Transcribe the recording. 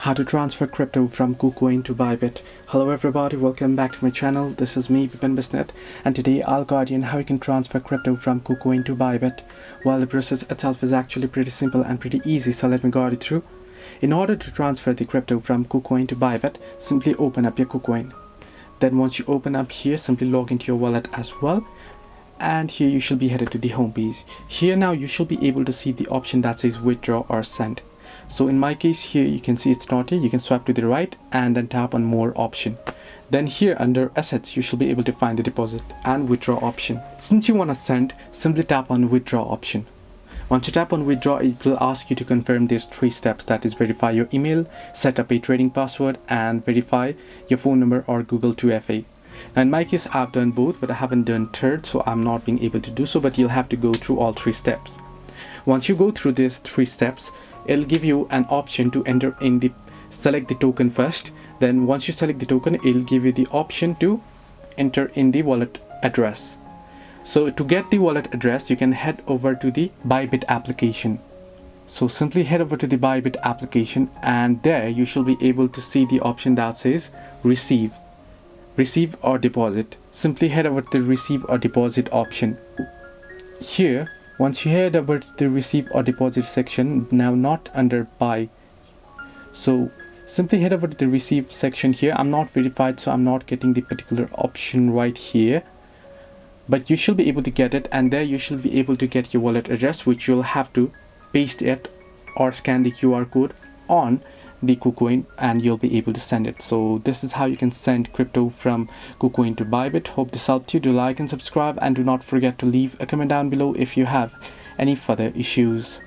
How to transfer crypto from Kucoin to ByBit. Hello everybody, welcome back to my channel. This is me, ByBit, and today I'll guide you on how you can transfer crypto from Kucoin to ByBit. Well, the process itself is actually pretty simple and pretty easy, so let me guide you through. In order to transfer the crypto from Kucoin to ByBit, simply open up your Kucoin. Then once you open up here, simply log into your wallet as well. And here you should be headed to the home page. Here now you should be able to see the option that says withdraw or send. So in my case here you can see it's not here. You can swipe to the right and then tap on more option. Then here under assets you should be able to find the deposit and withdraw option. Since you want to send, simply tap on withdraw option. Once you tap on withdraw, it will ask you to confirm these 3 steps, that is verify your email, set up a trading password, and verify your phone number or Google 2FA. Now in my case I've done both, but I haven't done third, so I'm not being able to do so, but you'll have to go through all 3 steps. Once you go through these 3 steps, it'll give you an option to enter in select the token first. Then once you select the token, it'll give you the option to enter in the wallet address. So to get the wallet address, you can head over to the ByBit application. So simply head over to the ByBit application, and there you shall be able to see the option that says receive or deposit. Simply head over to the receive or deposit option. Here, once you head over to the receive or deposit section, now not under buy, so simply head over to the receive section here. I'm not verified, so I'm not getting the particular option right here, but you should be able to get it, and there you should be able to get your wallet address, which you'll have to paste it or scan the QR code on the Kucoin and you'll be able to send it. So this is how you can send crypto from Kucoin to ByBit. Hope this helped you. Do like and subscribe, and do not forget to leave a comment down below if you have any further issues.